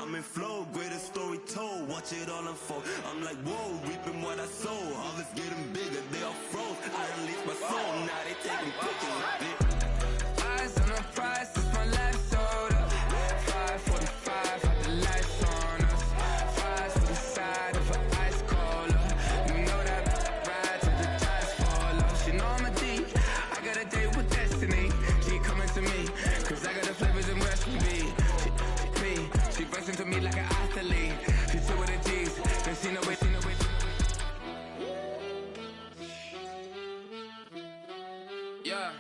I'm in flow, greatest story told. Watch it all unfold. I'm like, whoa, reaping what I sow. Harvest getting bigger, they all froze. I unleashed my soul, now they taking pictures of it. Eyes on the prize, it's my life soda. 5:45, had the lights on us. Fries to the side of an ice cola. You know that ride till the tires fall off. She know I'm a D, I got a date with destiny. She coming to me, cause I got the flavors and recipe. She runs into me like an athlete. She two with the G's, then she know it. Yeah.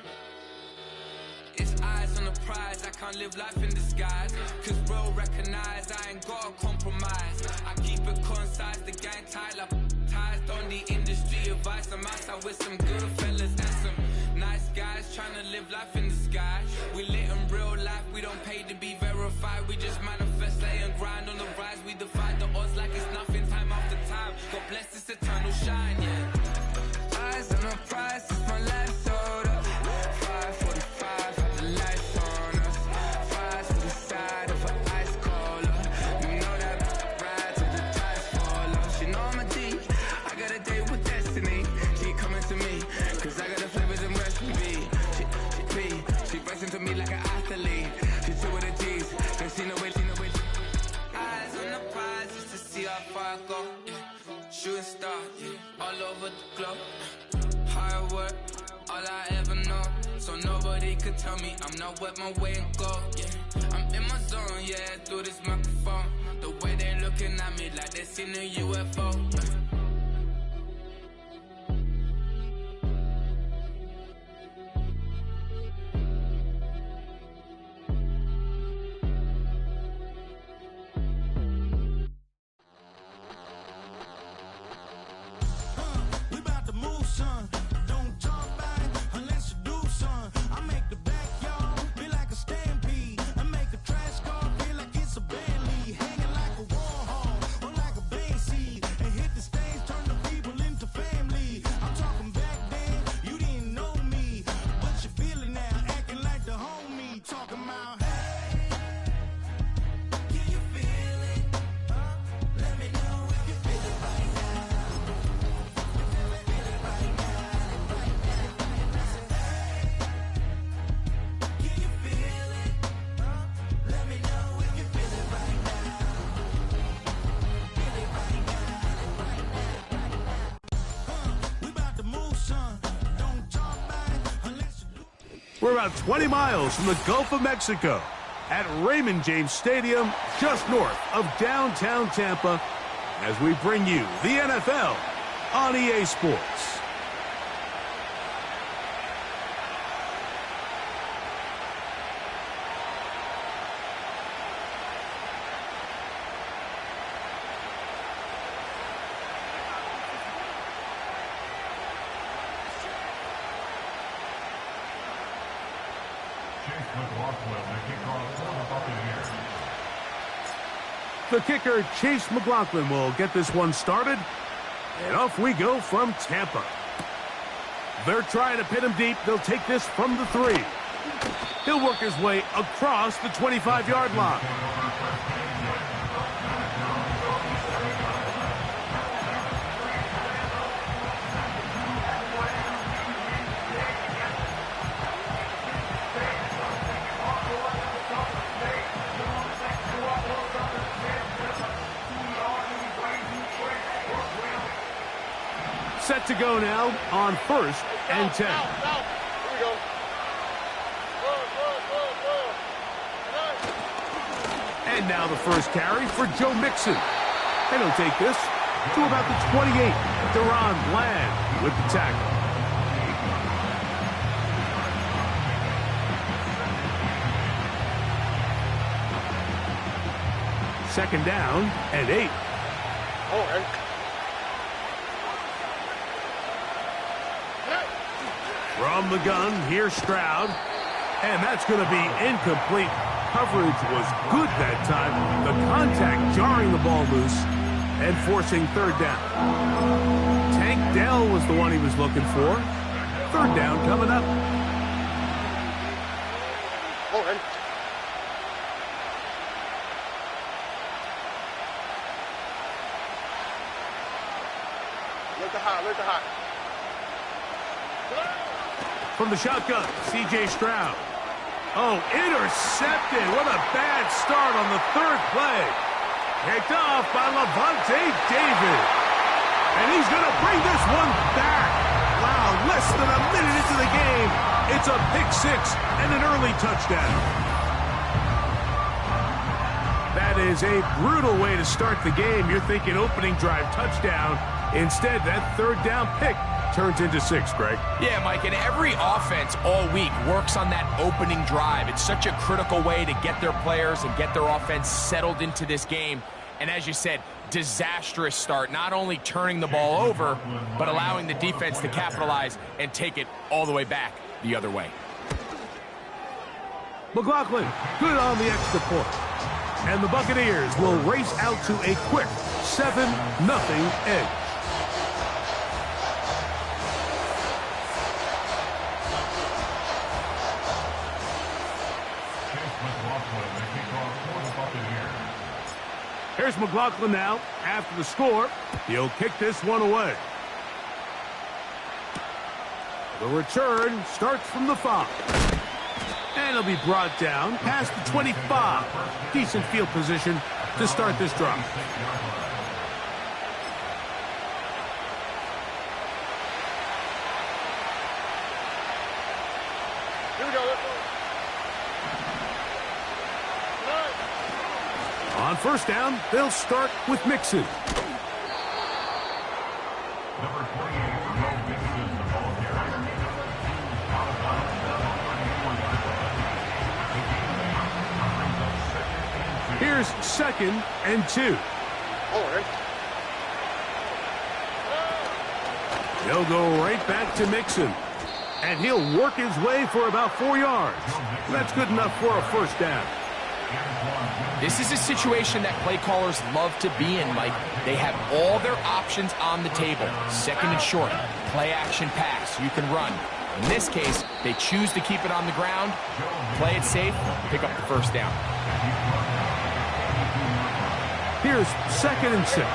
It's eyes on the prize, I can't live life in disguise. Cause bro recognize I ain't gotta compromise. I keep it concise, the gang tight like ties. On the industry advice, I'm outside with some good fellas and some nice guys trying to live life in the sky. We lit in real life, we don't pay to be verified. We just manifest, lay and grind on the rise. We defy the odds like it's nothing, time after time. God bless this eternal shine, yeah. Eyes on the prize, it's my life soda. 5:45, had the lights on us. Fries to the side of an ice cola. You know that ride till the tires fall off. She know I'm a D, I got a date with destiny. She coming to me, cause I got the flavors and recipe. She runs into me like an athlete. She two with the G's, then she know it. Eyes on the prize, just to see how far I go. Yeah. Shooting star, yeah, all over the globe. Hard work, all I ever know. So nobody could tell me I'm not wet my way and go. Yeah, I'm in my zone, yeah, through this microphone. The way they looking at me like they seen a UFO. We're about 20 miles from the Gulf of Mexico at Raymond James Stadium, just north of downtown Tampa, as we bring you the NFL on EA Sports. The kicker, Chase McLaughlin, will get this one started. And off we go from Tampa. They're trying to pin him deep. They'll take this from the 3. He'll work his way across the 25-yard line. Set to go now on 1st and 10. Here we go. And now the first carry for Joe Mixon. And he'll take this to about the 28. Deron Bland with the tackle. Second down and 8. Okay. From the gun, here's Stroud. And that's going to be incomplete. Coverage was good that time. The contact jarring the ball loose and forcing third down. Tank Dell was the one he was looking for. Third down coming up. Okay. Let the hot, let the hot. From the shotgun, C.J. Stroud. Oh, intercepted. What a bad start on the third play. Picked off by Levante David. And he's going to bring this one back. Wow, less than a minute into the game. It's a pick six and an early touchdown. That is a brutal way to start the game. You're thinking opening drive touchdown. Instead, that third down pick turns into six, Greg. Yeah, Mike, and every offense all week works on that opening drive. It's such a critical way to get their players and get their offense settled into this game. And as you said, disastrous start, not only turning the ball over, but allowing the defense to capitalize and take it all the way back the other way. McLaughlin, good on the extra point. And the Buccaneers will race out to a quick 7-0 edge. Here's McLaughlin now. After the score, he'll kick this one away. The return starts from the 5. And he'll be brought down past the 25. Decent field position to start this drive. Here we go, let's go. On first down, they'll start with Mixon. Here's 2nd and 2. They'll go right back to Mixon. And he'll work his way for about 4 yards. That's good enough for a first down. This is a situation that play callers love to be in, Mike. They have all their options on the table. 2nd and short, play action pass, you can run. In this case, they choose to keep it on the ground, play it safe, pick up the first down. Here's 2nd and 6.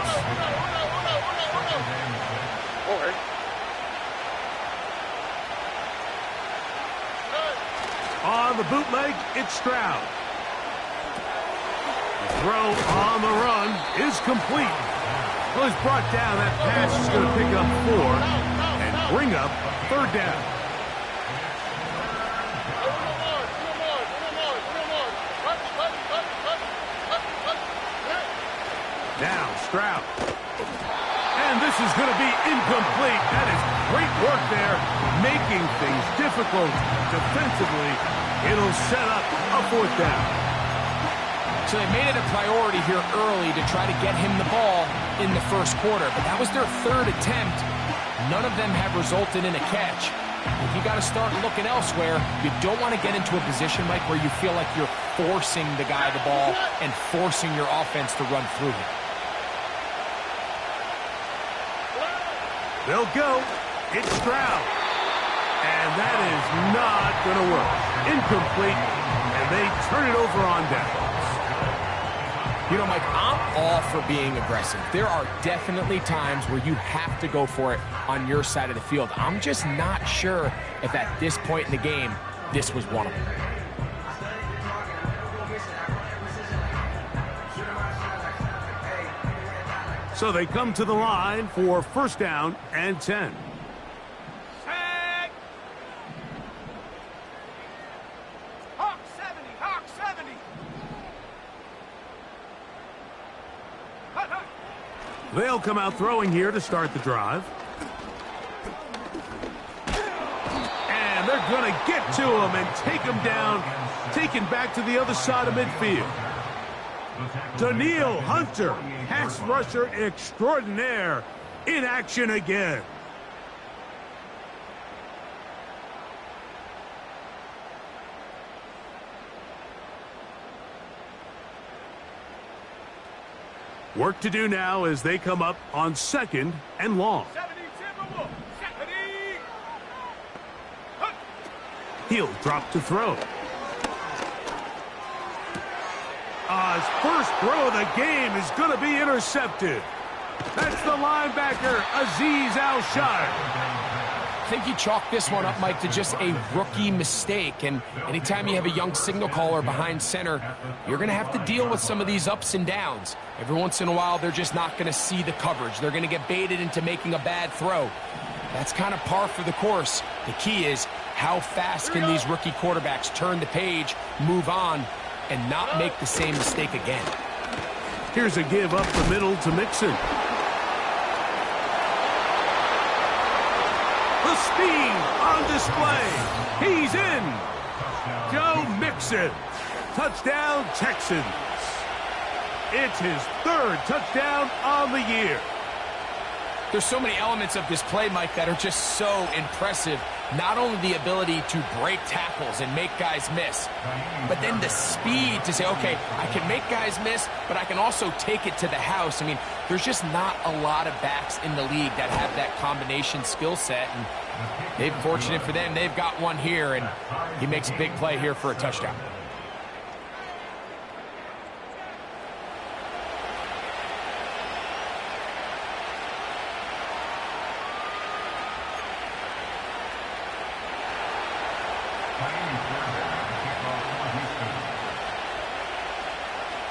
On the bootleg, it's Stroud. The throw on the run is complete. Well, he's brought down. That pass is going to pick up 4 and bring up 3rd down. Now Stroud. And this is going to be incomplete. That is great work there, making things difficult defensively. It'll set up a 4th down. So they made it a priority here early to try to get him the ball in the first quarter, but that was their 3rd attempt. None of them have resulted in a catch. If you got to start looking elsewhere, you don't want to get into a position, Mike, where you feel like you're forcing the guy the ball and forcing your offense to run through him. They'll go. It's Stroud. And that is not going to work. Incomplete. And they turn it over on down. You know, Mike, I'm all for being aggressive. There are definitely times where you have to go for it on your side of the field. I'm just not sure if at this point in the game, this was one of them. So they come to the line for 1st down and 10. Hawk 70, Hawk 70. They'll come out throwing here to start the drive. And they're going to get to him and take him down, taken back to the other side of midfield. Daniil Hunter, pass rusher extraordinaire, in action again. Work to do now as they come up on 2nd and long. He'll drop to throw. His first throw of the game is going to be intercepted. That's the linebacker, Azeez Al-Shire. I think you chalk this one up, Mike, to just a rookie mistake. And anytime you have a young signal caller behind center, you're going to have to deal with some of these ups and downs. Every once in a while, they're just not going to see the coverage. They're going to get baited into making a bad throw. That's kind of par for the course. The key is how fast can these rookie quarterbacks turn the page, move on, and not make the same mistake again. Here's a give up the middle to Mixon. The speed on display. He's in. Joe Mixon. Touchdown, Texans. It's his third touchdown on the year. There's so many elements of this play, Mike, that are just so impressive. Not only the ability to break tackles and make guys miss, but then the speed to say, okay, I can make guys miss, but I can also take it to the house. I mean, there's just not a lot of backs in the league that have that combination skill set. And they're fortunate for them, they've got one here, and he makes a big play here for a touchdown.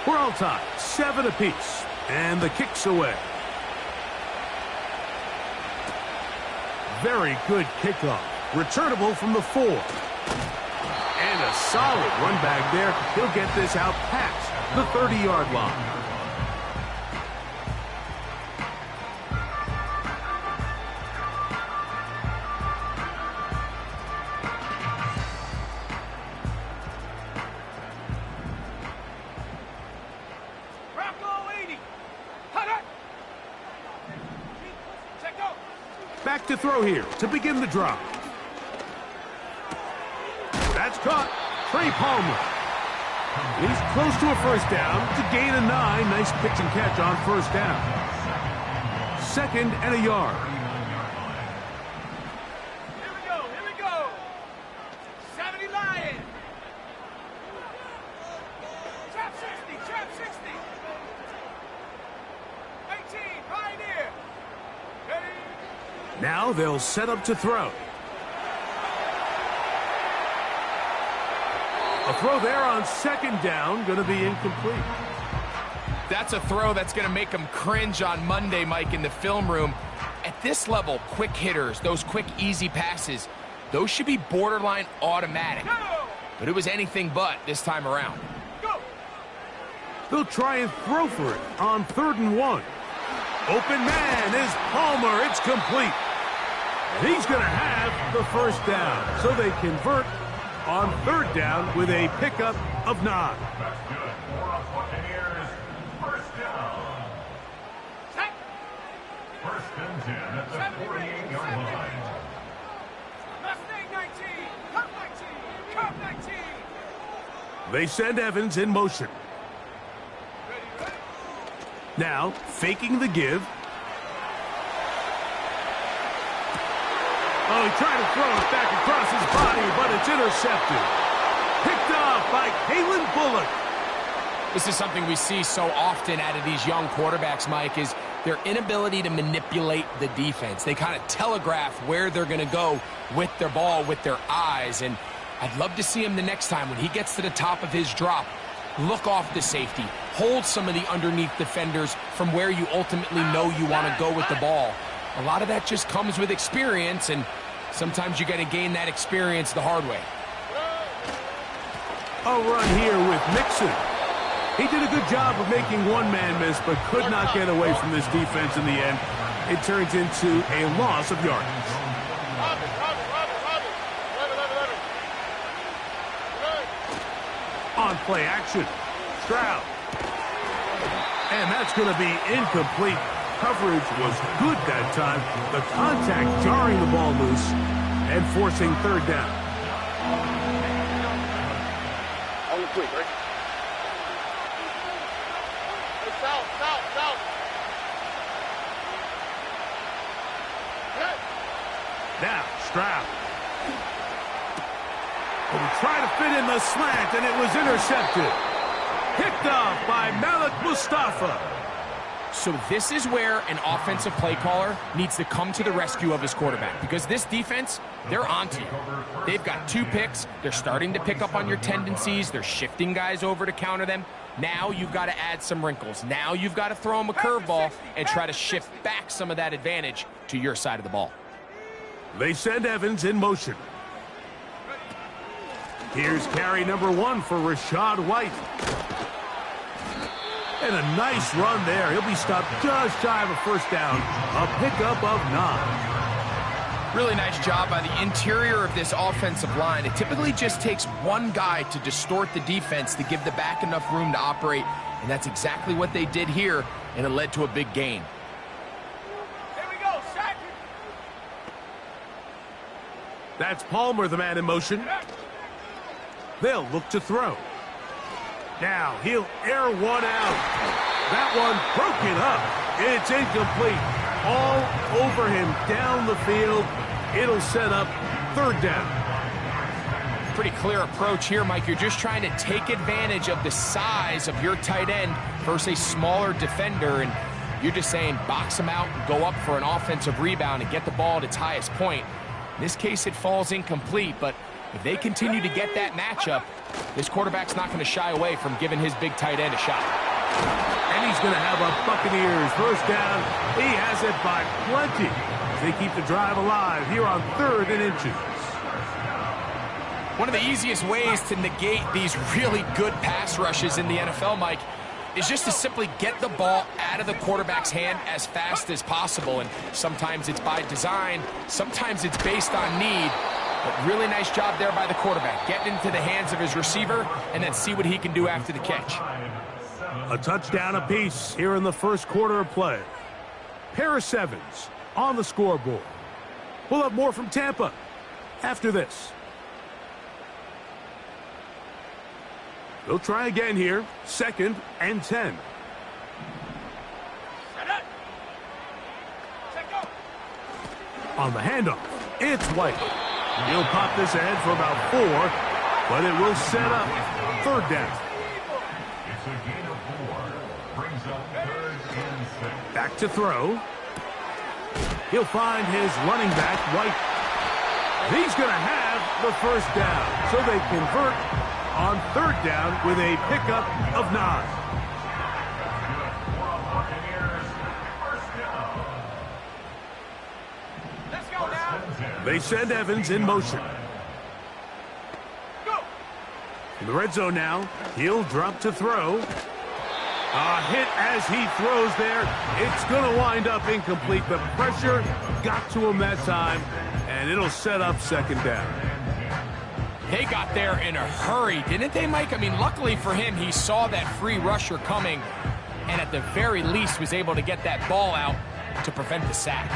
We're all tied, 7 apiece, and the kick's away. Very good kickoff. Returnable from the 4. And a solid run back there. He'll get this out past the 30-yard line. Back to throw here to begin the drive. That's caught. Trey Palmer. He's close to a first down to gain a 9. Nice pitch and catch on first down. 2nd and a yard. Here we go. 70 Lions. Trap 60. 18, Pioneer. Ready? Now they'll set up to throw. A throw there on 2nd down, going to be incomplete. That's a throw that's going to make them cringe on Monday, Mike, in the film room. At this level, quick hitters, those quick, easy passes, those should be borderline automatic. But it was anything but this time around. They'll try and throw for it on 3rd and 1. Open man is Palmer. It's complete. And he's going to have the first down. So they convert on 3rd down with a pickup of 9. First and 10 at the 48-yard line. Mustang 19, Cup 19. They send Evans in motion. Now, faking the give. Oh, he tried to throw it back across his body, but it's intercepted. Picked off by Kalen Bullock. This is something we see so often out of these young quarterbacks, Mike, is their inability to manipulate the defense. They kind of telegraph where they're going to go with their ball, with their eyes. And I'd love to see him the next time when he gets to the top of his drop. Look off the safety. Hold some of the underneath defenders from where you ultimately know you want to go with the ball. A lot of that just comes with experience, and sometimes you got to gain that experience the hard way. A run here with Mixon. He did a good job of making one man miss, but could not get away from this defense in the end. It turns into a loss of yardage. On play action, Stroud. And that's going to be incomplete. Coverage was good that time. The contact jarring the ball loose and forcing 3rd down. On the quick, right? Hey, south. Good. Now, Stroud. He tried to fit in the slant, and it was intercepted. Picked off by Malik Mustafa. So this is where an offensive play caller needs to come to the rescue of his quarterback, because this defense, they're onto you. They've got 2 picks. They're starting to pick up on your tendencies. They're shifting guys over to counter them. Now you've got to add some wrinkles. Now you've got to throw them a curveball and try to shift back some of that advantage to your side of the ball. They send Evans in motion. Here's carry number 1 for Rachaad White. And a nice run there. He'll be stopped just shy of a first down. A pickup of 9. Really nice job by the interior of this offensive line. It typically just takes one guy to distort the defense to give the back enough room to operate, and that's exactly what they did here, and it led to a big gain. Here we go, sack. That's Palmer, the man in motion. They'll look to throw. Now he'll air one out. That one broken up. It's incomplete. All over him down the field. It'll set up 3rd down. Pretty clear approach here, Mike. You're just trying to take advantage of the size of your tight end versus a smaller defender, and you're just saying box him out and go up for an offensive rebound and get the ball at its highest point. In this case, it falls incomplete, but if they continue to get that matchup, this quarterback's not going to shy away from giving his big tight end a shot. And he's going to have a Buccaneers first down. He has it by plenty. They keep the drive alive here on 3rd and inches. One of the easiest ways to negate these really good pass rushes in the NFL, Mike, is just to simply get the ball out of the quarterback's hand as fast as possible. And sometimes it's by design, sometimes it's based on need. But really nice job there by the quarterback, getting into the hands of his receiver and then see what he can do after the catch. A touchdown apiece here in the first quarter of play. Paris Evans on the scoreboard. We'll have more from Tampa after this. They'll try again here. 2nd and 10. On the handoff, it's White. He'll pop this ahead for about 4, but it will set up 3rd down. It's a gain of 4. Brings up 3rd and 6. Back to throw. He'll find his running back, White. He's going to have the first down, so they convert on 3rd down with a pickup of 9. They send Evans in motion. In the red zone now, he'll drop to throw. A hit as he throws there. It's going to wind up incomplete. The pressure got to him that time, and it'll set up 2nd down. They got there in a hurry, didn't they, Mike? I mean, luckily for him, he saw that free rusher coming, and at the very least was able to get that ball out to prevent the sack.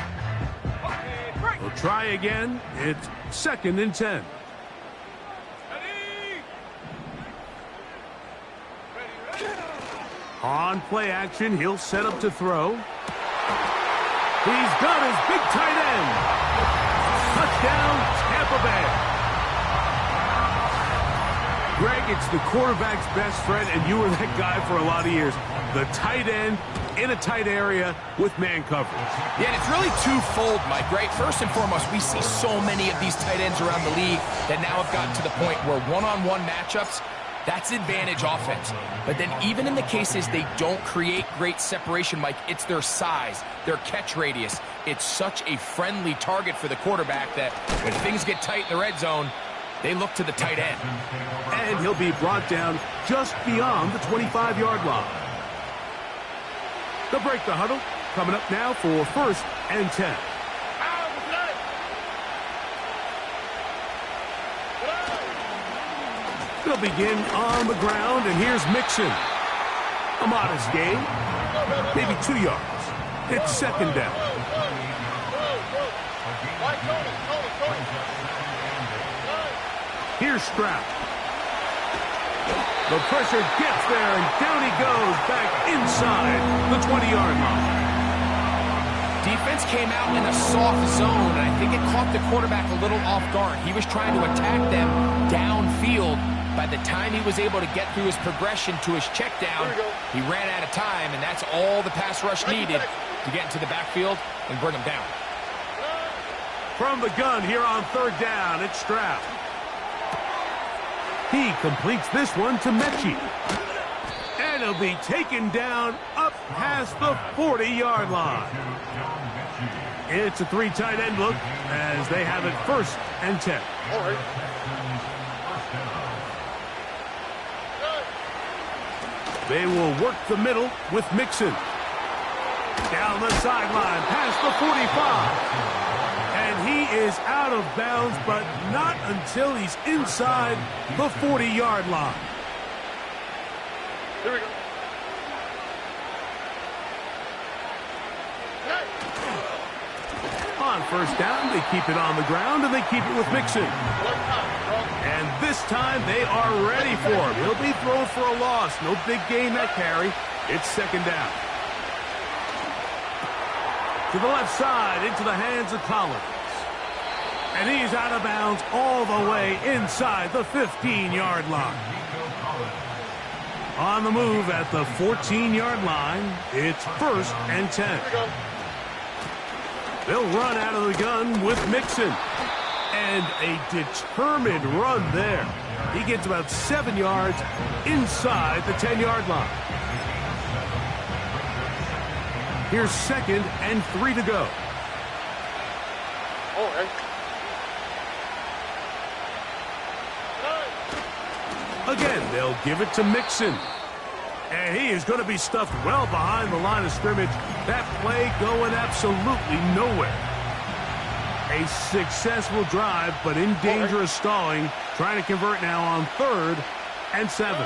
We'll try again. It's 2nd and 10. On play action, he'll set up to throw. He's got his big tight end. Touchdown, Tampa Bay. Greg, it's the quarterback's best friend, and you were that guy for a lot of years. The tight end in a tight area with man coverage. Yeah, and it's really twofold, Mike, right? First and foremost, we see so many of these tight ends around the league that now have gotten to the point where one-on-one matchups, that's advantage offense. But then even in the cases they don't create great separation, Mike, it's their size, their catch radius. It's such a friendly target for the quarterback that when things get tight in the red zone, they look to the tight end. And he'll be brought down just beyond the 25-yard line. They'll break the huddle. Coming up now for 1st and 10. They'll begin on the ground, and here's Mixon. A modest gain, maybe 2 yards. It's 2nd down. Here's Stroud. The pressure gets there, and down he goes back inside the 20-yard line. Defense came out in a soft zone, and I think it caught the quarterback a little off guard. He was trying to attack them downfield, by the time he was able to get through his progression to his check down, he ran out of time, and that's all the pass rush needed to get into the backfield and bring him down. From the gun here on third down, it's Stroud. He completes this one to Mechie. And he'll be taken down up past the 40-yard line. It's a 3 tight end look as they have it 1st and 10. All right. They will work the middle with Mixon. Down the sideline, past the 45. And he is out of bounds, but not until he's inside the 40-yard line. Here we go. On first down, they keep it on the ground, and they keep it with Mixon. And this time, they are ready for him. He'll be thrown for a loss. No big gain that carry. It's 2nd down. To the left side, into the hands of Collins. And he's out of bounds all the way inside the 15-yard line. On the move at the 14-yard line, it's 1st and 10. They'll run out of the gun with Mixon. And a determined run there. He gets about 7 yards inside the 10-yard line. Here's 2nd and 3 to go. Okay. Again, they'll give it to Mixon. And he is going to be stuffed well behind the line of scrimmage. That play going absolutely nowhere. A successful drive, but in danger of stalling. Trying to convert now on 3rd and 7.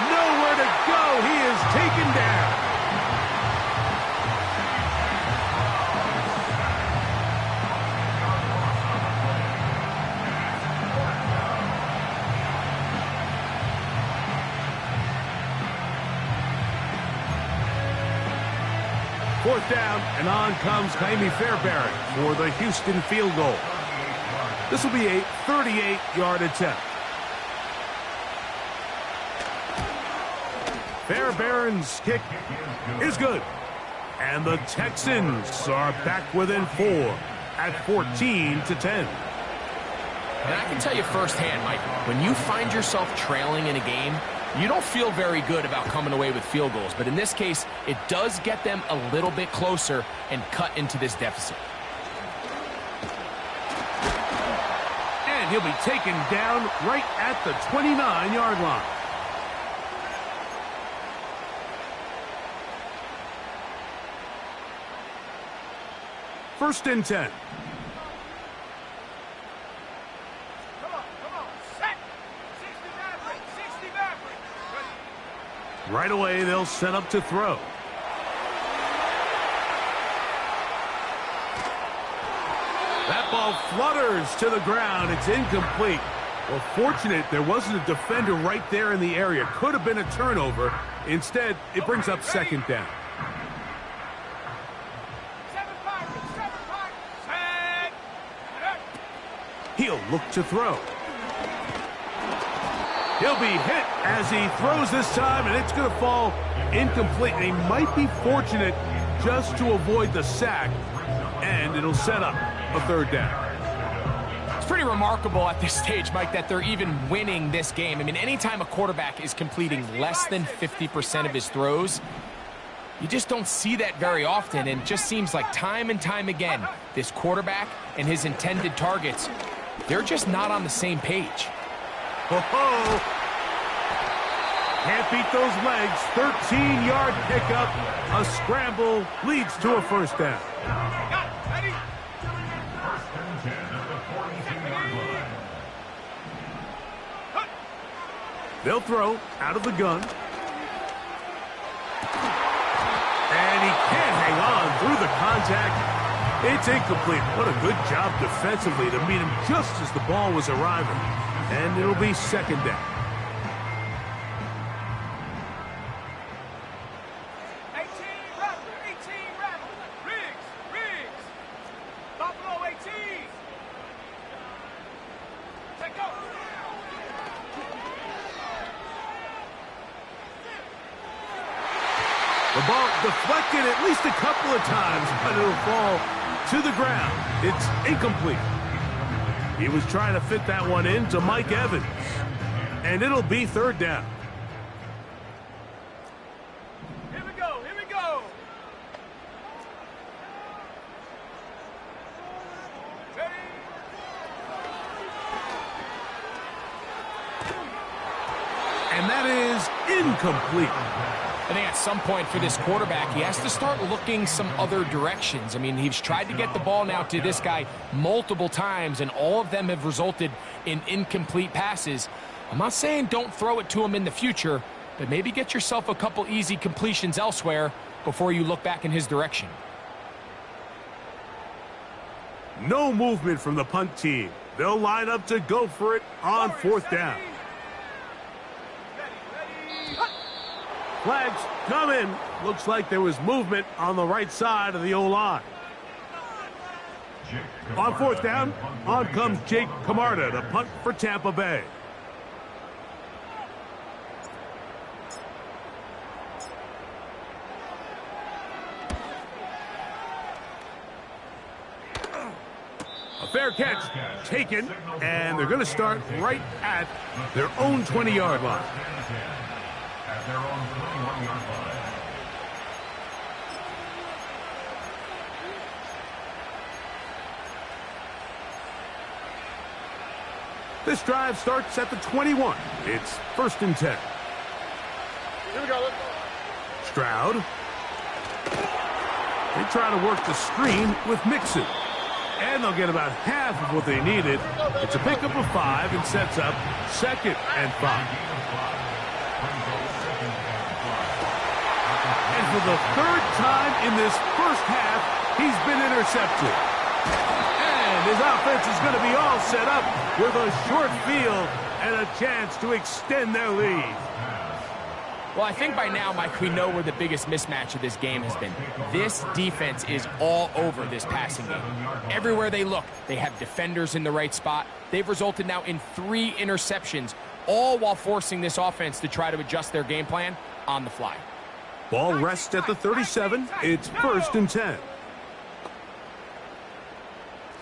Nowhere to go. He is taken down. Fourth down, and on comes Jaime Fairbairn for the Houston field goal. This will be a 38-yard attempt. Fairbairn's kick is good. And the Texans are back within 4 at 14-10. And I can tell you firsthand, Mike, when you find yourself trailing in a game, you don't feel very good about coming away with field goals. But in this case, it does get them a little bit closer and cut into this deficit. And he'll be taken down right at the 29-yard line. First and 10. Come on. Set. 60 Maverick. Right away, they'll set up to throw. That ball flutters to the ground. It's incomplete. Well, fortunate there wasn't a defender right there in the area. Could have been a turnover. Instead, it brings up 2nd down. 7 Pirates. Set. He'll look to throw. He'll be hit as he throws this time, and it's going to fall incomplete. And he might be fortunate just to avoid the sack, and it'll set up a 3rd down. It's pretty remarkable at this stage, Mike, that they're even winning this game. I mean, anytime a quarterback is completing less than 50% of his throws, you just don't see that very often, and it just seems like time and time again, this quarterback and his intended targets, they're just not on the same page. Oh, can't beat those legs. 13-yard pickup. A scramble leads to a 1st down. Got it. Ready? 1st and 10 at the 42-yard line. They'll throw out of the gun. And he can't hang on through the contact. It's incomplete. What a good job defensively to meet him just as the ball was arriving. And it'll be 2nd down. 18 Rattler. Riggs. Buffalo 18. The ball deflected at least a couple of times, but it'll fall to the ground. It's incomplete. He was trying to fit that one in to Mike Evans. And it'll be third down. Here we go, here we go. Ready? And that is incomplete. I think at some point for this quarterback, he has to start looking some other directions. I mean, he's tried to get the ball now to this guy multiple times, and all of them have resulted in incomplete passes. I'm not saying don't throw it to him in the future, but maybe get yourself a couple easy completions elsewhere before you look back in his direction. No movement from the punt team. They'll line up to go for it on fourth down. Flags coming. Looks like there was movement on the right side of the O-line. On fourth down, on comes Jake Camarda to punt for Tampa Bay. A fair catch taken, and they're going to start right at their own 20-yard line. At their own 21-yard line. This drive starts at the 21. It's 1st and 10. Here we go, let's go. Stroud. They try to work the screen with Mixon. And they'll get about half of what they needed. It's a pickup of 5 and sets up 2nd and 5. And for the 3rd time in this first half, he's been intercepted. And his offense is going to be all set up with a short field and a chance to extend their lead. Well, I think by now, Mike, we know where the biggest mismatch of this game has been. This defense is all over this passing game. Everywhere they look, they have defenders in the right spot. They've resulted now in 3 interceptions, all while forcing this offense to try to adjust their game plan on the fly. Ball rests at the 37. It's 1st and 10.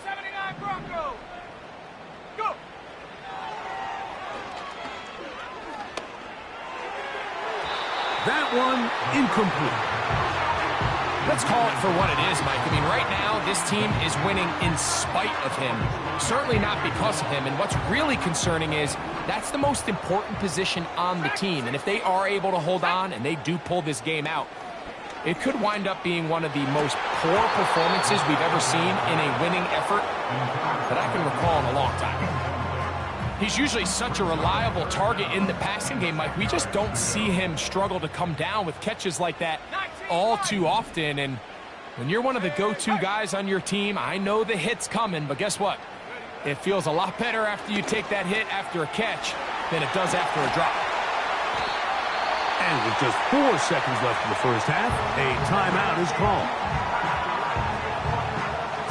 79 Broncos. Go. That one incomplete. Let's call it for what it is, Mike. I mean, right now, this team is winning in spite of him. Certainly not because of him. And what's really concerning is that's the most important position on the team. And if they are able to hold on and they do pull this game out, it could wind up being one of the most poor performances we've ever seen in a winning effort that I can recall in a long time. He's usually such a reliable target in the passing game, Mike. We just don't see him struggle to come down with catches like that all too often. And when you're one of the go-to guys on your team, I know the hit's coming, but guess what? It feels a lot better after you take that hit after a catch than it does after a drop. And with just 4 seconds left in the first half, a timeout is called.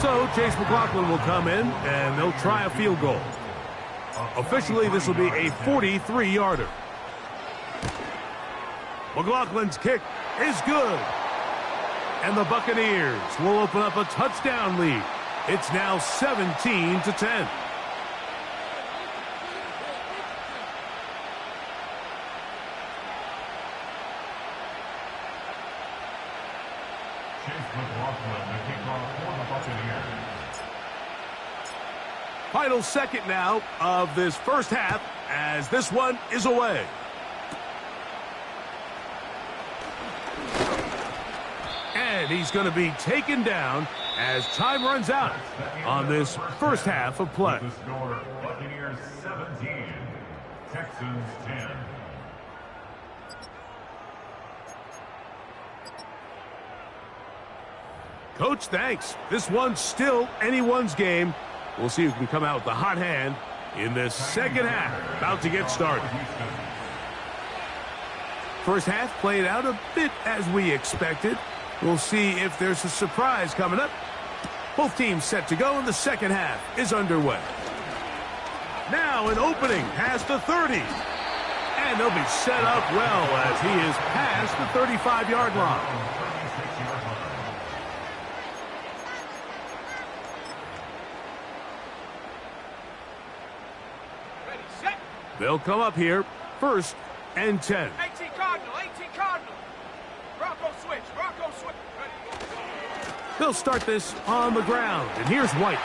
So Chase McLaughlin will come in, and they'll try a field goal. Officially, this will be a 43-yarder. McLaughlin's kick is good. And the Buccaneers will open up a touchdown lead. It's now 17-10. Chase McLaughlin, the kickoff for the Buccaneers. Final second now of this first half as this one is away. And he's going to be taken down as time runs out on this first half of play. The score, Buccaneers 17, Texans 10. Coach, thanks. This one's still anyone's game. We'll see who can come out with the hot hand in this second half. About to get started. First half played out a bit as we expected. We'll see if there's a surprise coming up. Both teams set to go, and the second half is underway. Now an opening past the 30. And they'll be set up well as he is past the 35-yard line. Ready, set. They'll come up here, 1st and 10. 18 Cardinal, 18 Cardinal. Bronco switch, Bronco switch. Ready. They'll start this on the ground, and here's White.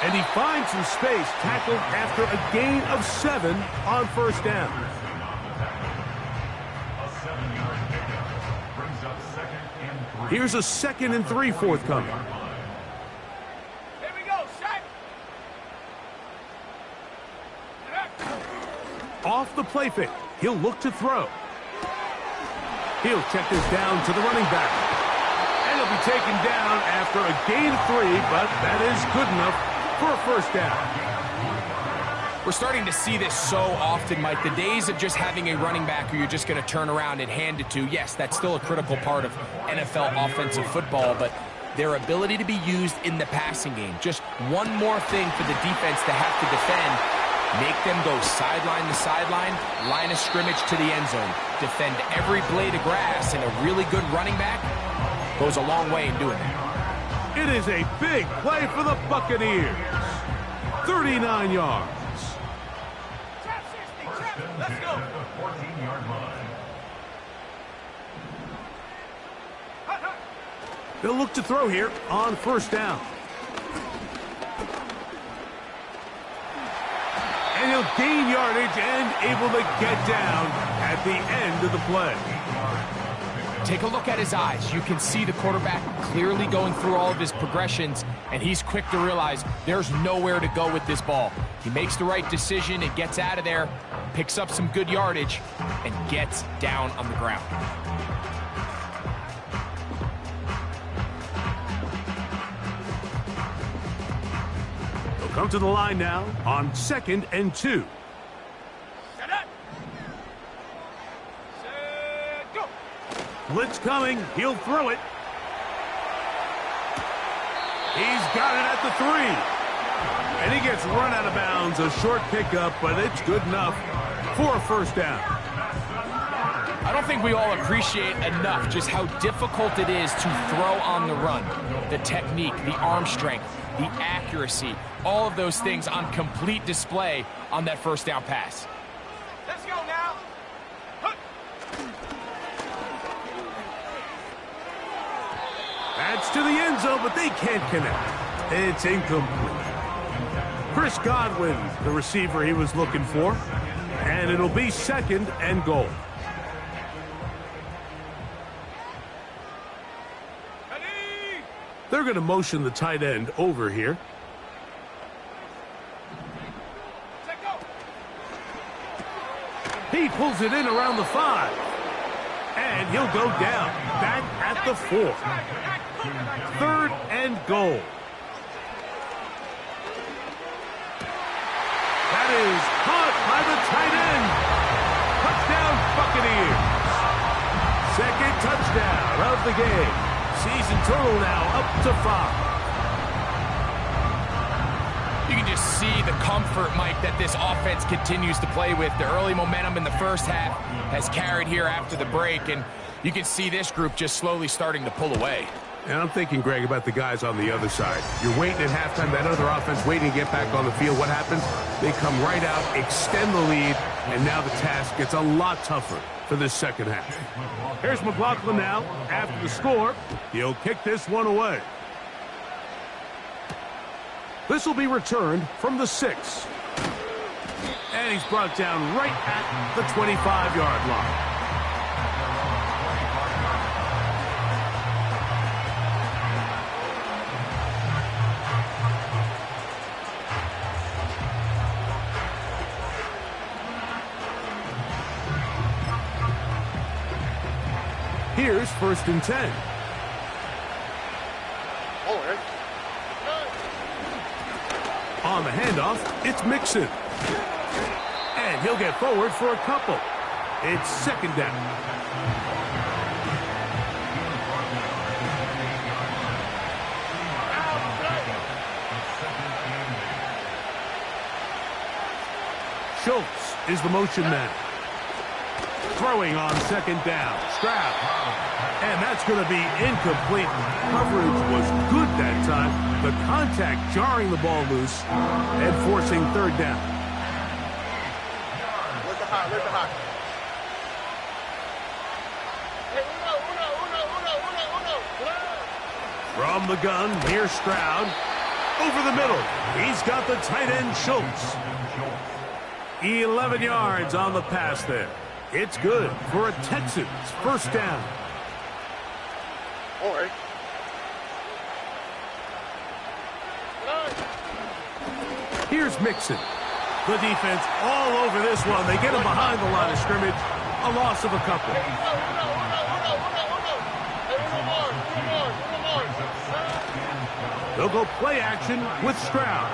And he finds some space, tackled after a gain of 7 on 1st down. Here's a 2nd and 3 forthcoming. Here we go, set. Off the play fake, he'll look to throw. He'll check this down to the running back. And he'll be taken down after a gain of 3, but that is good enough for a 1st down. We're starting to see this so often, Mike. The days of just having a running back who you're just going to turn around and hand it to, yes, that's still a critical part of NFL offensive football, but their ability to be used in the passing game, just one more thing for the defense to have to defend, make them go sideline to sideline, line of scrimmage to the end zone, defend every blade of grass, and a really good running back goes a long way in doing that. It is a big play for the Buccaneers. 39 yards. Trap 60, trap. Let's go. 14-yard line. Hut, hut. They'll look to throw here on 1st down. And he'll gain yardage and able to get down at the end of the play. Take a look at his eyes. You can see the quarterback clearly going through all of his progressions, and he's quick to realize there's nowhere to go with this ball. He makes the right decision and gets out of there, picks up some good yardage, and gets down on the ground. They'll come to the line now on 2nd and 2. Set up. Set, go. Blitz coming. He'll throw it. He's got it at the 3. And he gets run out of bounds. A short pickup, but it's good enough for a 1st down. I don't think we all appreciate enough just how difficult it is to throw on the run. The technique, the arm strength, the accuracy, all of those things on complete display on that 1st down pass. Let's go now. Hut. That's to the end zone, but they can't connect. It's incomplete. Chris Godwin, the receiver he was looking for. And it'll be 2nd and goal. Ready. They're going to motion the tight end over here. Set, go. He pulls it in around the 5. And he'll go down, back at the 4. 3rd and goal. That is caught by the tight end. Touchdown, Buccaneers. 2nd touchdown of the game. Season total now up to 5. You can just see the comfort, Mike, that this offense continues to play with. The early momentum in the 1st half has carried here after the break, and you can see this group just slowly starting to pull away. And I'm thinking, Greg, about the guys on the other side. You're waiting at halftime, that other offense waiting to get back on the field. What happens? They come right out, extend the lead, and now the task gets a lot tougher for this 2nd half. Here's McLaughlin now. After the score, he'll kick this one away. This will be returned from the 6. And he's brought down right at the 25-yard line. Here's 1st and 10. On the handoff, it's Mixon. And he'll get forward for a couple. It's 2nd down. Schultz is the motion man. Throwing on second down. Stroud. And that's going to be incomplete. Coverage was good that time. The contact jarring the ball loose and forcing third down. Look at high, look at high. Hey, uno. From the gun, here's Stroud. Over the middle. He's got the tight end, Schultz. 11 yards on the pass there. It's good for a Texans first down. All right. Here's Mixon. The defense all over this one. They get him behind the line of scrimmage. A loss of a couple. They'll go play action with Stroud.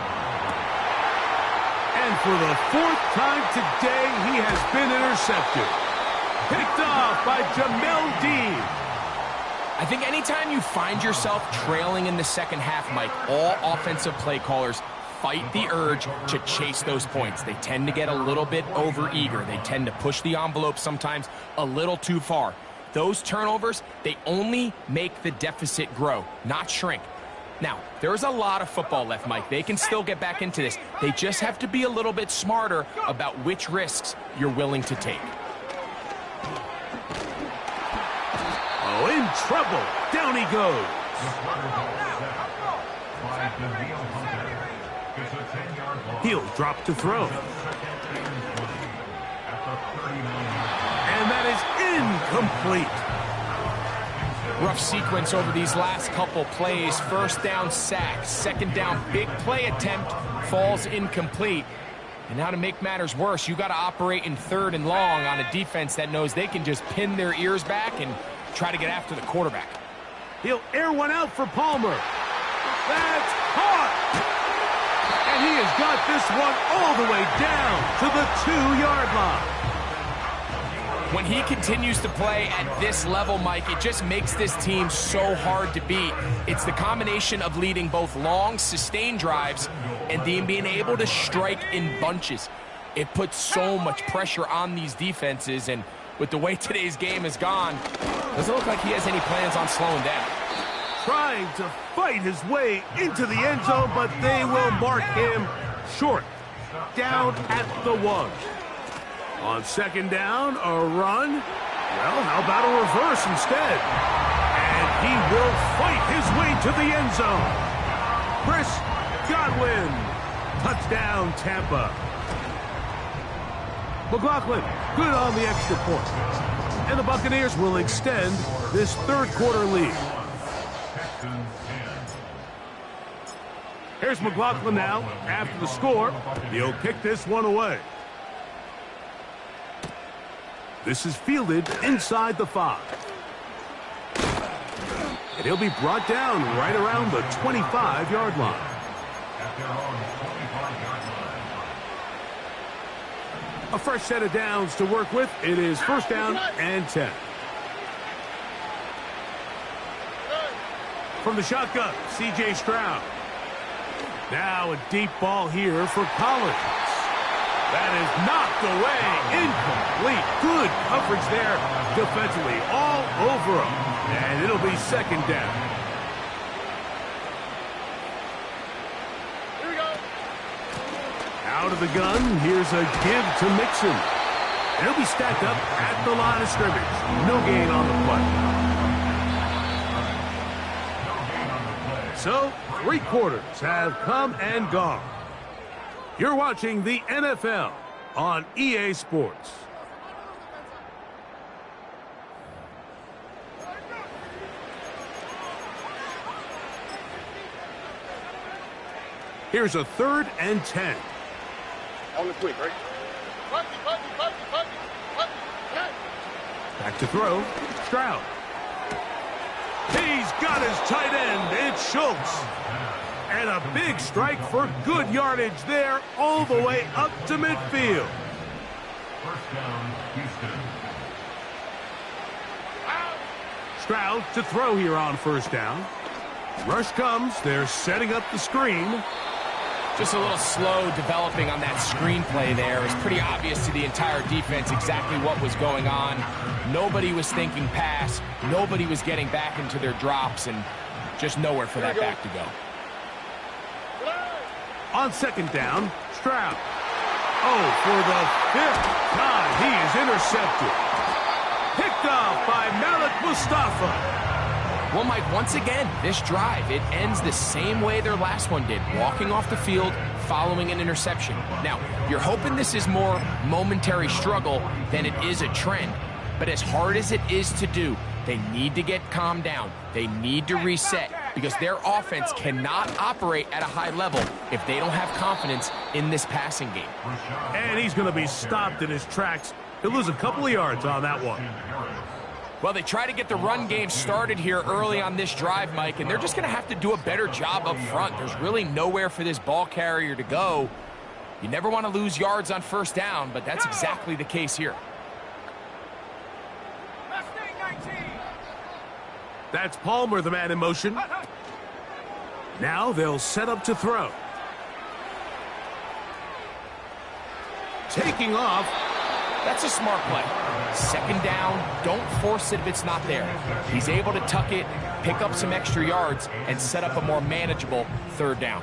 And for the fourth time today, he has been intercepted. Picked off by Jamel Dean. I think anytime you find yourself trailing in the second half, Mike, all offensive play callers fight the urge to chase those points. They tend to get a little bit overeager. They tend to push the envelope sometimes a little too far. Those turnovers, they only make the deficit grow, not shrink. Now, there's a lot of football left, Mike. They can still get back into this. They just have to be a little bit smarter about which risks you're willing to take. Oh, in trouble. Down he goes. He'll drop to throw. And that is incomplete. Rough sequence over these last couple plays. First down, sack. Second down, big play attempt, falls incomplete. And now to make matters worse, you got to operate in third and long on a defense that knows they can just pin their ears back and try to get after the quarterback. He'll air one out for Palmer. That's caught. And he has got this one all the way down to the 2-yard line. When he continues to play at this level, Mike, it just makes this team so hard to beat. It's the combination of leading both long, sustained drives and then being able to strike in bunches. It puts so much pressure on these defenses, and with the way today's game has gone, doesn't look like he has any plans on slowing down. Trying to fight his way into the end zone, but they will mark him short. Down at the 1. On second down, a run. Well, how about a reverse instead? And he will fight his way to the end zone. Chris Godwin. Touchdown, Tampa. McLaughlin, good on the extra point. And the Buccaneers will extend this third quarter lead. Here's McLaughlin now after the score. He'll kick this one away. This is fielded inside the 5. And he'll be brought down right around the 25-yard line. A fresh set of downs to work with. It is first down and 10. From the shotgun, C.J. Stroud. Now a deep ball here for Collins. That is knocked away. Incomplete. Good coverage there defensively. All over him. And it'll be second down. Here we go. Out of the gun, here's a give to Mixon. And he'll be stacked up at the line of scrimmage. No gain on the play. So, 3 quarters have come and gone. You're watching the NFL on EA Sports. Here's a 3rd and 10. On the quick, right? Back to throw. Stroud. He's got his tight end. It's Schultz. And a big strike for good yardage there all the way up to midfield. First down, Houston. Stroud to throw here on first down. Rush comes. They're setting up the screen. Just a little slow developing on that screenplay there. It was pretty obvious to the entire defense exactly what was going on. Nobody was thinking pass. Nobody was getting back into their drops, and just nowhere for that back to go. On second down, Stroud. Oh, for the 5th time, he is intercepted. Picked off by Malik Mustafa. Well, Mike, once again, this drive, it ends the same way their last one did, walking off the field, following an interception. Now, you're hoping this is more momentary struggle than it is a trend, but as hard as it is to do, they need to get calmed down. They need to reset because their offense cannot operate at a high level if they don't have confidence in this passing game. And he's going to be stopped in his tracks. He'll lose a couple of yards on that one. Well, they try to get the run game started here early on this drive, Mike, and they're just going to have to do a better job up front. There's really nowhere for this ball carrier to go. You never want to lose yards on first down, but that's exactly the case here. That's Palmer, the man in motion. Now they'll set up to throw. Taking off. That's a smart play. Second down, don't force it if it's not there. He's able to tuck it, pick up some extra yards, and set up a more manageable third down.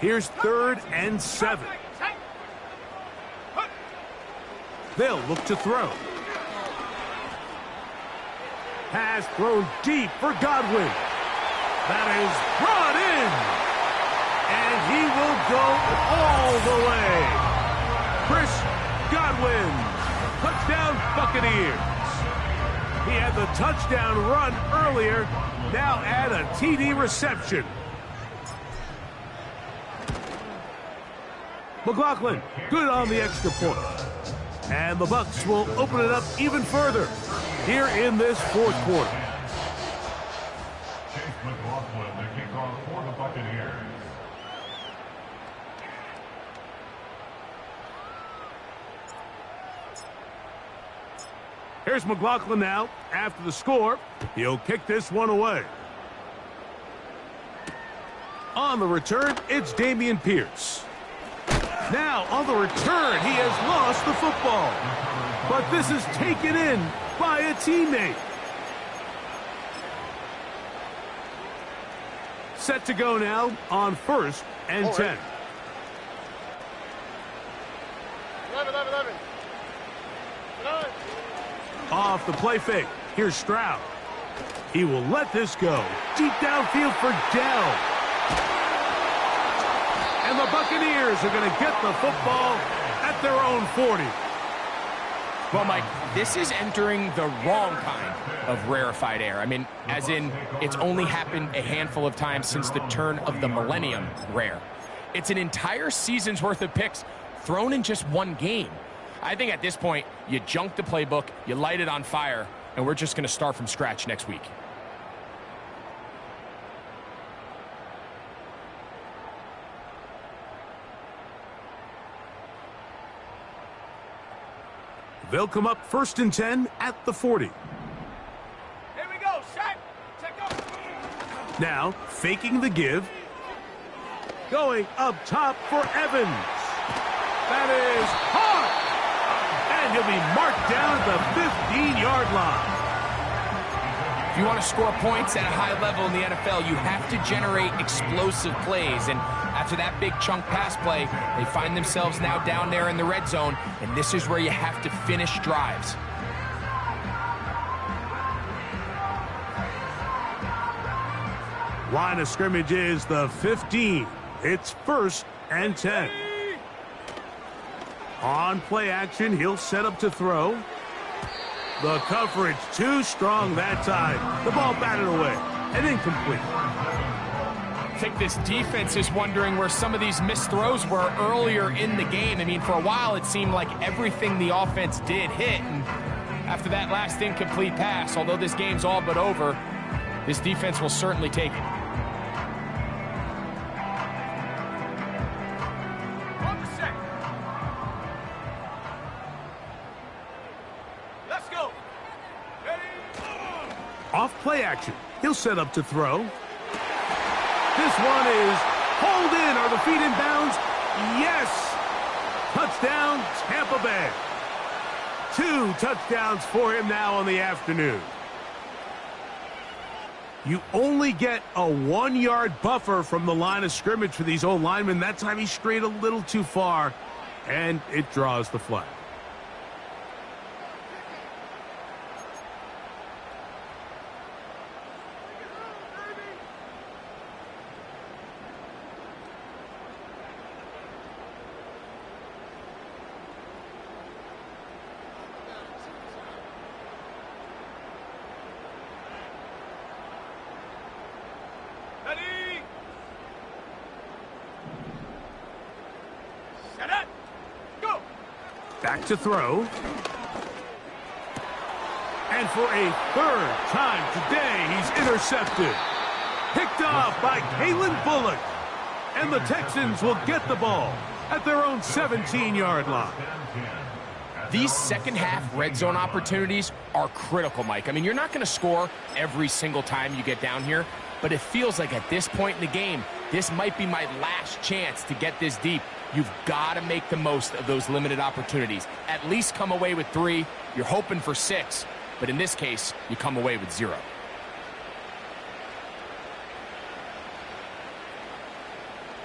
Here's 3rd and 7. They'll look to throw. Pass thrown deep for Godwin. That is brought in. And he will go all the way. Chris Godwin. Touchdown Buccaneers. He had the touchdown run earlier. Now add a TD reception. McLaughlin, good on the extra point. And the Bucs will open it up even further here in this 4th quarter. Chase McLaughlin, the kickoff for the Buccaneers. Here's McLaughlin now. After the score, he'll kick this one away. On the return, it's Damian Pierce. Now, on the return, he has lost the football. But this is taken in by a teammate. Set to go now on 1st and 10. 11. Off the play fake. Here's Stroud. He will let this go. Deep downfield for Dell. And the Buccaneers are going to get the football at their own 40. Well, Mike, this is entering the wrong kind of rarefied air. I mean, as in, it's only happened a handful of times since the turn of the millennium rare. It's an entire season's worth of picks thrown in just one game. I think at this point, you junk the playbook, you light it on fire, and we're just going to start from scratch next week. They'll come up 1st and 10 at the 40. Here we go, Shaq. Check up. Now, faking the give. Going up top for Evans. That is hard. And he'll be marked down at the 15-yard line. If you want to score points at a high level in the NFL, you have to generate explosive plays. And after that big chunk pass play, they find themselves now down there in the red zone, and this is where you have to finish drives. Line of scrimmage is the 15. It's 1st and 10. On play action, he'll set up to throw. The coverage too strong that time. The ball batted away and incomplete. I think this defense is wondering where some of these missed throws were earlier in the game. I mean, for a while it seemed like everything the offense did hit, and after that last incomplete pass, although this game's all but over, this defense will certainly take it. Off play action, he'll set up to throw. This one is Hold in. Are the feet in bounds? Yes. Touchdown, Tampa Bay. 2 touchdowns for him now on the afternoon. You only get a 1-yard buffer from the line of scrimmage for these old linemen. That time he strayed a little too far, and it draws the flag. Ready? Set up. Go. Back to throw. And for a 3rd time today, he's intercepted. Picked off by Kalen Bullock. And the Texans will get the ball at their own 17-yard line. These second-half red zone opportunities are critical, Mike. I mean, you're not going to score every single time you get down here, but it feels like at this point in the game, this might be my last chance to get this deep. You've got to make the most of those limited opportunities. At least come away with 3. You're hoping for 6, but in this case, you come away with 0.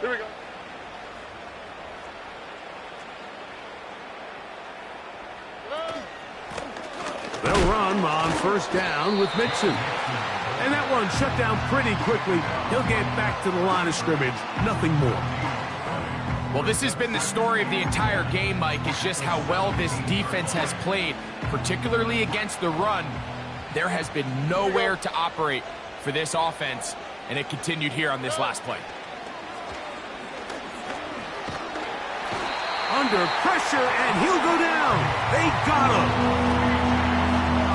Here we go. They'll run on 1st down with Mixon. And that one shut down pretty quickly. He'll get back to the line of scrimmage. Nothing more. Well, this has been the story of the entire game, Mike, is just how well this defense has played, particularly against the run. There has been nowhere to operate for this offense, and it continued here on this last play. Under pressure, and he'll go down. They got him.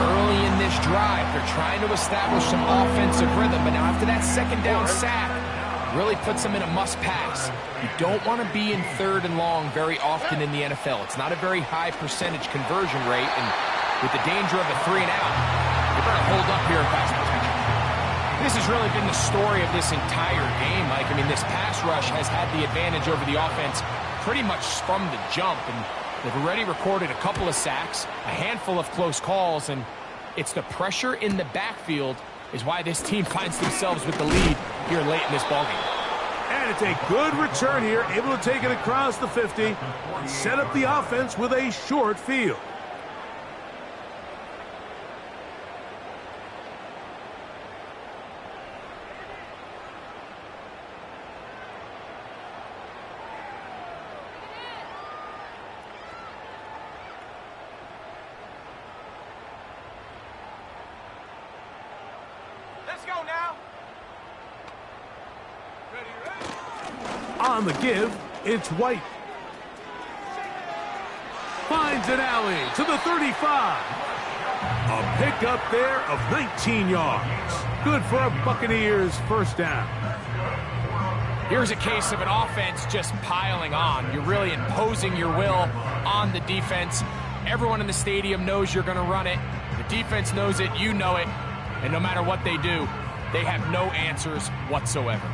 Early in this drive, they're trying to establish some offensive rhythm, but now after that 2nd down sack, really puts them in a must-pass. You don't want to be in 3rd and long very often in the NFL. It's not a very high percentage conversion rate, and with the danger of a 3 and out, you're going to hold up here in pass protection. This has really been the story of this entire game, Mike. I mean, this pass rush has had the advantage over the offense pretty much from the jump, and they've already recorded a couple of sacks, a handful of close calls, and it's the pressure in the backfield is why this team finds themselves with the lead here late in this ballgame. And it's a good return here, able to take it across the 50 and set up the offense with a short field. Let's go now. Ready. On the give, it's White. Finds an alley to the 35. A pickup there of 19 yards. Good for a Buccaneers 1st down. Here's a case of an offense just piling on. You're really imposing your will on the defense. Everyone in the stadium knows you're going to run it. The defense knows it, you know it. And no matter what they do, they have no answers whatsoever.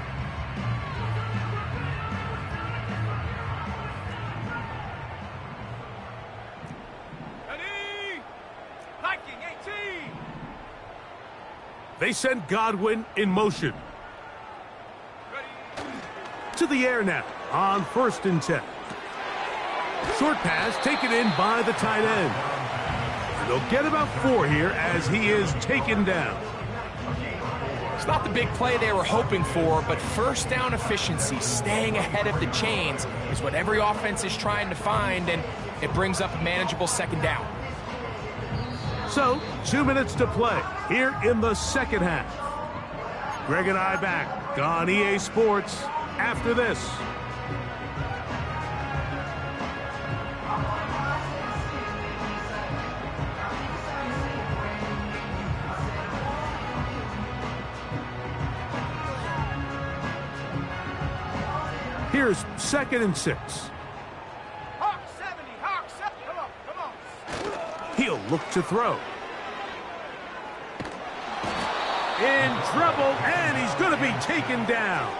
Ready. Viking 18. They send Godwin in motion. Ready. To the air now on 1st and 10. Short pass taken in by the tight end. And they'll get about 4 here as he is taken down. It's not the big play they were hoping for, but 1st down efficiency, staying ahead of the chains, is what every offense is trying to find, and it brings up a manageable 2nd down. So, 2 minutes to play here in the 2nd half. Greg and I back on EA Sports after this. Here's 2nd and 6. Hawk 70. Hawk 70. Come on. He'll look to throw. In trouble, and he's going to be taken down.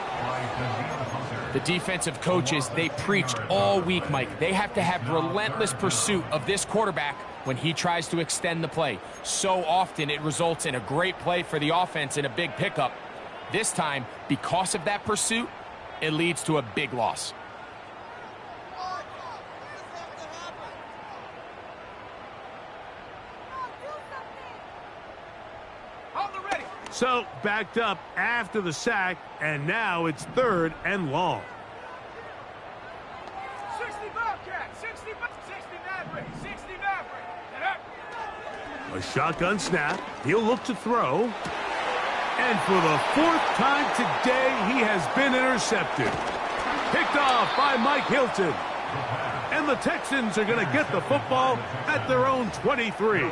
The defensive coaches, they preached all week, Mike. They have to have relentless pursuit of this quarterback when he tries to extend the play. So often it results in a great play for the offense and a big pickup. This time, because of that pursuit, it leads to a big loss. So, backed up after the sack, and now it's 3rd and long. 60 Bobcat, 60 Maverick, 60 Maverick. A shotgun snap. He'll look to throw. And for the 4th time today, he has been intercepted. Picked off by Mike Hilton. And the Texans are going to get the football at their own 23.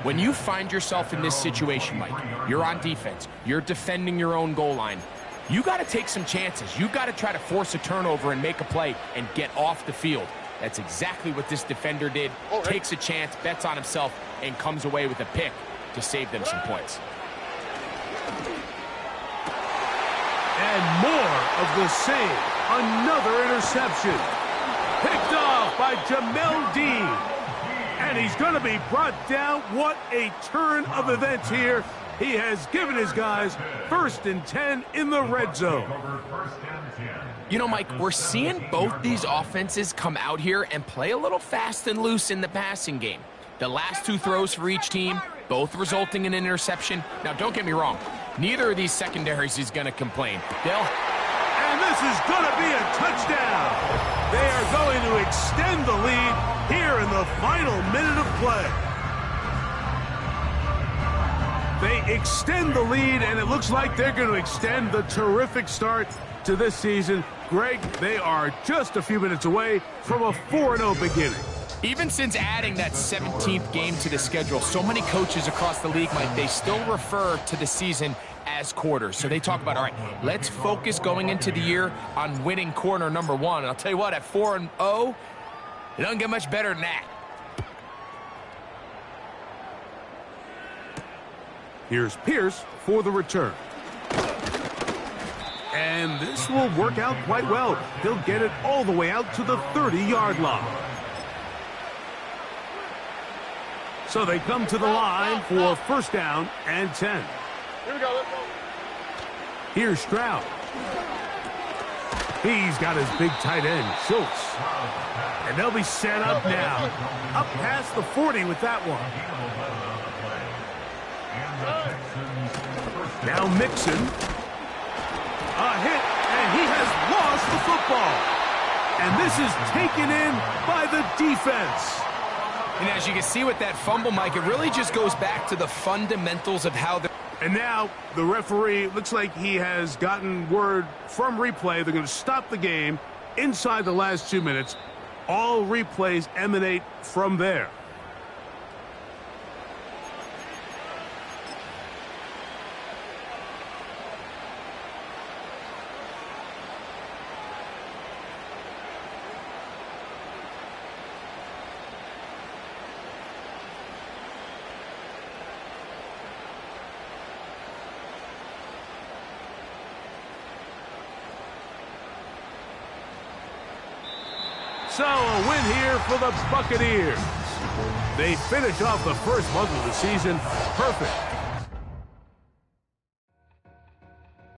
When you find yourself in this situation, Mike, you're on defense, you're defending your own goal line, you got to take some chances. You got to try to force a turnover and make a play and get off the field. That's exactly what this defender did. Takes a chance, bets on himself, and comes away with a pick to save them some points. And more of the same. Another interception. Picked off by Jamel Dean. And he's going to be brought down. What a turn of events here. He has given his guys 1st and 10 in the red zone. You know, Mike, we're seeing both these offenses come out here and play a little fast and loose in the passing game. The last 2 throws for each team, both resulting in an interception. Now, don't get me wrong. Neither of these secondaries is going to complain. And this is going to be a touchdown. They are going to extend the lead here in the final minute of play. They extend the lead, and it looks like they're going to extend the terrific start to this season. Greg, they are just a few minutes away from a 4-0 beginning. Even since adding that 17th game to the schedule, so many coaches across the league, Mike, they still refer to the season as quarters. So they talk about, all right, let's focus going into the year on winning quarter number 1. And I'll tell you what, at 4-0, it doesn't get much better than that. Here's Pierce for the return. And this will work out quite well. He'll get it all the way out to the 30-yard line. So they come to the line for 1st down and 10. Here we go. Here's Stroud. He's got his big tight end, Schultz. And they'll be set up now. Up past the 40 with that one. Now Mixon. A hit, and he has lost the football. And this is taken in by the defense. And as you can see with that fumble, Mike, it really just goes back to the fundamentals of how the... And now the referee looks like he has gotten word from replay. They're going to stop the game inside the last 2 minutes. All replays emanate from there. So a win here for the Buccaneers. They finish off the first month of the season perfect.